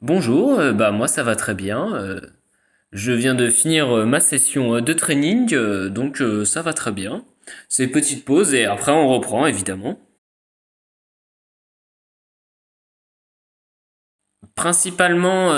Bonjour, bah moi ça va très bien. Je viens de finir ma session de training, donc ça va très bien. C'est petite pause et après on reprend évidemment. Principalement,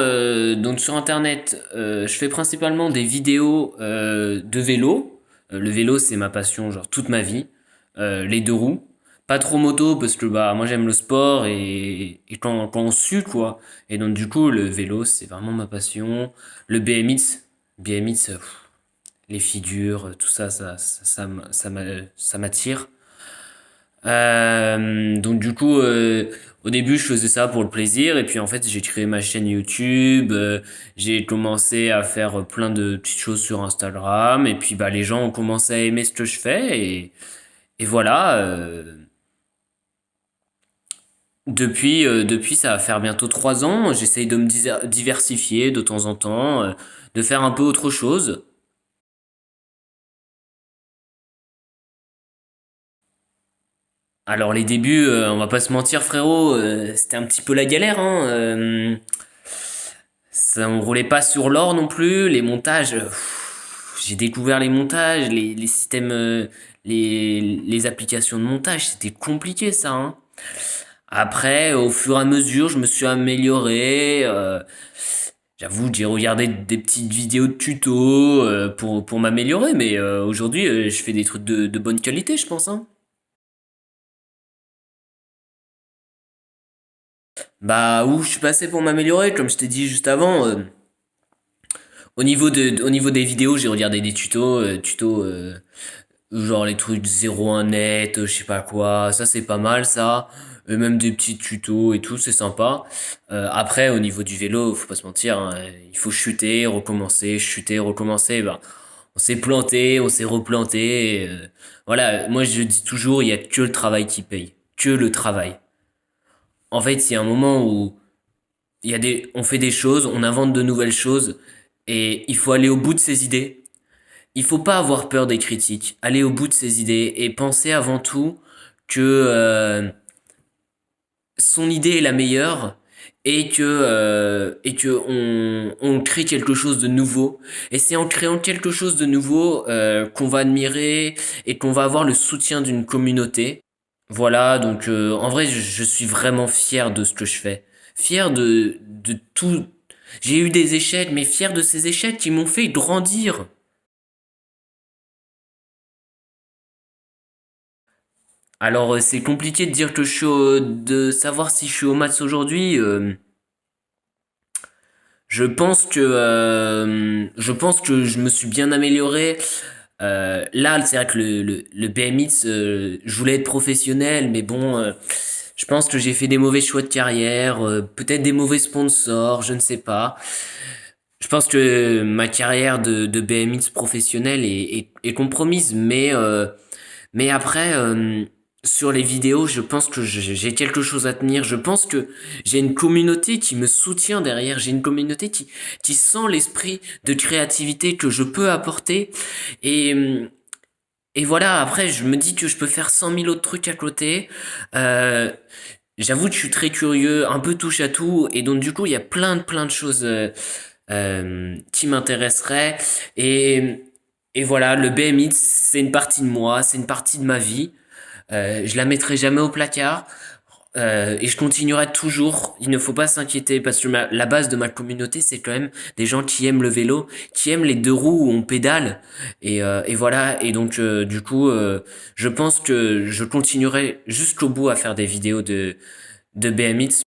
donc sur internet, je fais principalement des vidéos de vélo. Le vélo c'est ma passion, genre toute ma vie. Les deux roues. Pas trop moto parce que bah moi j'aime le sport et quand on sue quoi. Et donc du coup le vélo c'est vraiment ma passion. Le BMX, les figures, tout ça, ça m'attire. Donc du coup, au début, je faisais ça pour le plaisir, et puis en fait, j'ai créé ma chaîne YouTube, j'ai commencé à faire plein de petites choses sur Instagram, et puis bah les gens ont commencé à aimer ce que je fais, et voilà. Depuis, ça va faire bientôt 3 ans. J'essaye de me diversifier de temps en temps, de faire un peu autre chose. Alors les débuts, on va pas se mentir frérot, c'était un petit peu la galère, hein. On roulait pas sur l'or non plus. Les montages, j'ai découvert les montages, les systèmes, les applications de montage, c'était compliqué ça, hein. Après, au fur et à mesure, je me suis amélioré. J'avoue, j'ai regardé des petites vidéos de tutos pour m'améliorer, mais aujourd'hui, je fais des trucs de bonne qualité, je pense, hein. Bah, où je suis passé pour m'améliorer, comme je t'ai dit juste avant. Au niveau des vidéos, j'ai regardé des tutos, genre les trucs 01 net, je sais pas quoi. Ça, c'est pas mal, ça. Même des petits tutos et tout, c'est sympa. Après, au niveau du vélo, faut pas se mentir, hein, il faut chuter, recommencer. Ben, on s'est planté, on s'est replanté. Voilà, moi je dis toujours, il y a que le travail qui paye, que le travail. En fait, il y a un moment où on fait des choses, on invente de nouvelles choses, et il faut aller au bout de ses idées. Il faut pas avoir peur des critiques, aller au bout de ses idées et penser avant tout que son idée est la meilleure et que on crée quelque chose de nouveau. Et c'est en créant quelque chose de nouveau qu'on va admirer et qu'on va avoir le soutien d'une communauté. Voilà, donc en vrai, je suis vraiment fier de ce que je fais. Fier de tout. J'ai eu des échecs, mais fier de ces échecs qui m'ont fait grandir. Alors, c'est compliqué de dire que de savoir si je suis au maths aujourd'hui. Je pense que je me suis bien amélioré. Là, c'est vrai que le BMX, je voulais être professionnel, mais bon, je pense que j'ai fait des mauvais choix de carrière, peut-être des mauvais sponsors, je ne sais pas. Je pense que ma carrière de BMX professionnel est compromise, mais après, sur les vidéos, je pense que j'ai quelque chose à tenir. Je pense que j'ai une communauté qui me soutient derrière. J'ai une communauté qui sent l'esprit de créativité que je peux apporter. Et, euh, et voilà, après, je me dis que je peux faire 100 000 autres trucs à côté. Euh, J'avoue que je suis très curieux, un peu touche à tout. Et donc, du coup, il y a plein de choses qui m'intéresseraient. Et, et voilà, le BMX, c'est une partie de moi, c'est une partie de ma vie. Je la mettrai jamais au placard. Et je continuerai toujours. Il ne faut pas s'inquiéter parce que la base de ma communauté, c'est quand même des gens qui aiment le vélo, qui aiment les deux roues où on pédale. Et voilà. Et donc, du coup, je pense que je continuerai jusqu'au bout à faire des vidéos de BMX.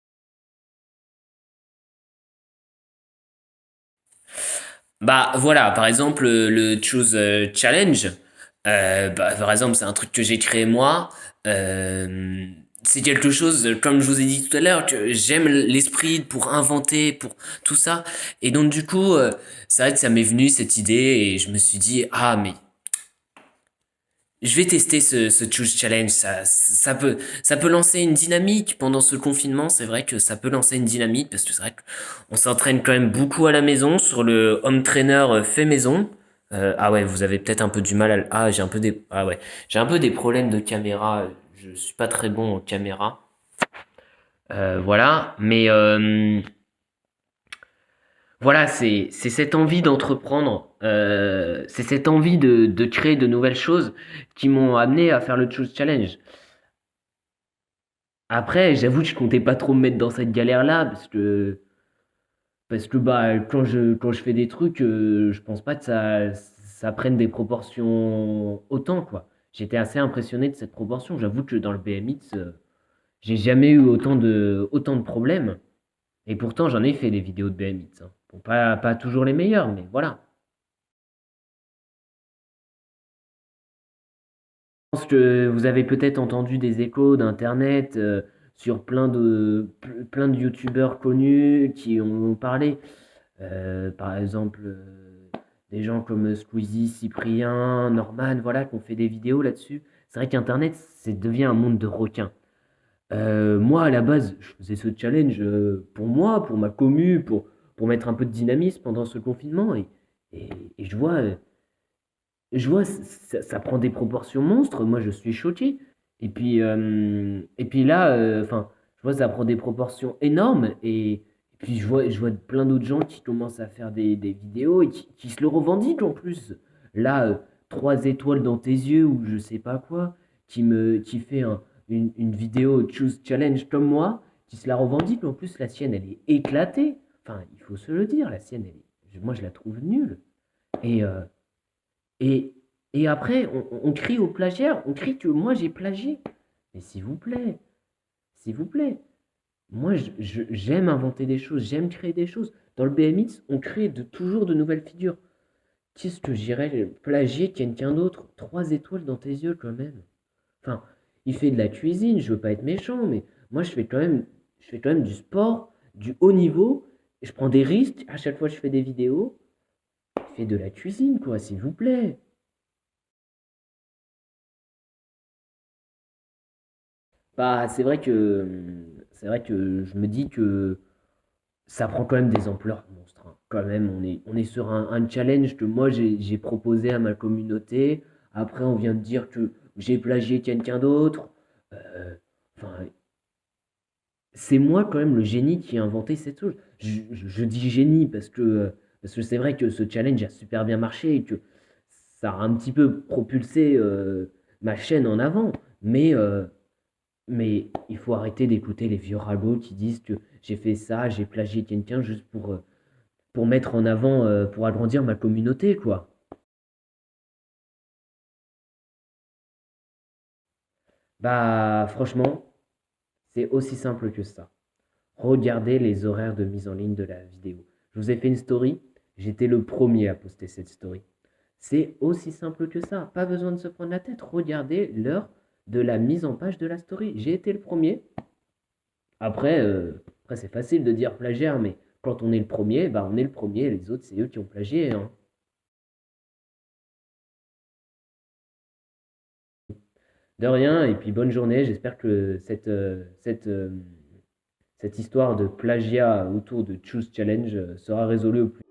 Bah voilà, par exemple, le Choose Challenge. Bah, par exemple, c'est un truc que j'ai créé moi. C'est quelque chose, comme je vous ai dit tout à l'heure, que j'aime l'esprit pour inventer, pour tout ça. Et donc du coup, c'est vrai que ça m'est venu cette idée et je me suis dit, ah mais je vais tester ce Choose Challenge. Ça peut lancer une dynamique pendant ce confinement. C'est vrai que ça peut lancer une dynamique parce que c'est vrai qu'on s'entraîne quand même beaucoup à la maison sur le home trainer fait maison. Ah ouais, vous avez peut-être un peu du mal ah, ah ouais, j'ai un peu des problèmes de caméra. Je suis pas très bon en caméra. Voilà, Voilà, c'est cette envie d'entreprendre, c'est cette envie de créer de nouvelles choses qui m'ont amené à faire le Choose Challenge. Après, j'avoue que je comptais pas trop me mettre dans cette galère-là parce que bah quand je fais des trucs, je pense pas que ça prenne des proportions autant quoi. J'étais assez impressionné de cette proportion. J'avoue que dans le BMX, j'ai jamais eu autant de problèmes. Et pourtant, j'en ai fait des vidéos de BMX, hein. Bon, pas toujours les meilleures, mais voilà. Je pense que vous avez peut-être entendu des échos d'internet sur plein de youtubeurs connus qui ont parlé. Par exemple, des gens comme Squeezie, Cyprien, Norman, voilà, qui ont fait des vidéos là-dessus. C'est vrai qu'Internet, c'est devient un monde de requins. Moi, à la base, je faisais ce challenge pour moi, pour ma commu, pour mettre un peu de dynamisme pendant ce confinement. Et, et je vois, ça prend des proportions monstres. Moi, je suis choqué. Et puis là, enfin, je vois, ça prend des proportions énormes. Et puis, je vois plein d'autres gens qui commencent à faire des vidéos et qui se le revendiquent en plus. Là, 3 étoiles dans tes yeux ou je sais pas quoi, qui fait une vidéo Choose Challenge comme moi, qui se la revendique. En plus, la sienne, elle est éclatée. Enfin, il faut se le dire, la sienne, moi, je la trouve nulle. Et, euh, et, et après, on crie au plagiat, on crie que moi j'ai plagié. Mais s'il vous plaît, moi j'aime inventer des choses, j'aime créer des choses. Dans le BMX, on crée toujours de nouvelles figures. Qu'est-ce que j'irais plagier quelqu'un d'autre? 3 étoiles dans tes yeux quand même. Enfin, il fait de la cuisine, je veux pas être méchant, mais moi je fais quand même du sport, du haut niveau, et je prends des risques à chaque fois que je fais des vidéos. Il fait de la cuisine, quoi, s'il vous plaît. Bah, c'est vrai que je me dis que ça prend quand même des ampleurs monstres, hein. Quand même, on est sur un challenge que moi j'ai proposé à ma communauté. Après, on vient de dire que j'ai plagié quelqu'un d'autre. Euh, enfin, c'est moi quand même le génie qui a inventé cette chose. Je dis génie parce que c'est vrai que ce challenge a super bien marché et que ça a un petit peu propulsé ma chaîne en avant. Mais il faut arrêter d'écouter les vieux ragots qui disent que j'ai fait ça, j'ai plagié quelqu'un juste pour mettre en avant, pour agrandir ma communauté, quoi. Bah, franchement, c'est aussi simple que ça. Regardez les horaires de mise en ligne de la vidéo. Je vous ai fait une story, j'étais le premier à poster cette story. C'est aussi simple que ça. Pas besoin de se prendre la tête. Regardez l'heure de la mise en page de la story. J'ai été le premier. Après, c'est facile de dire plagiat, mais quand on est le premier, bah on est le premier, les autres, c'est eux qui ont plagié, hein. De rien, et puis bonne journée. J'espère que cette histoire de plagiat autour de Choose Challenge sera résolue au plus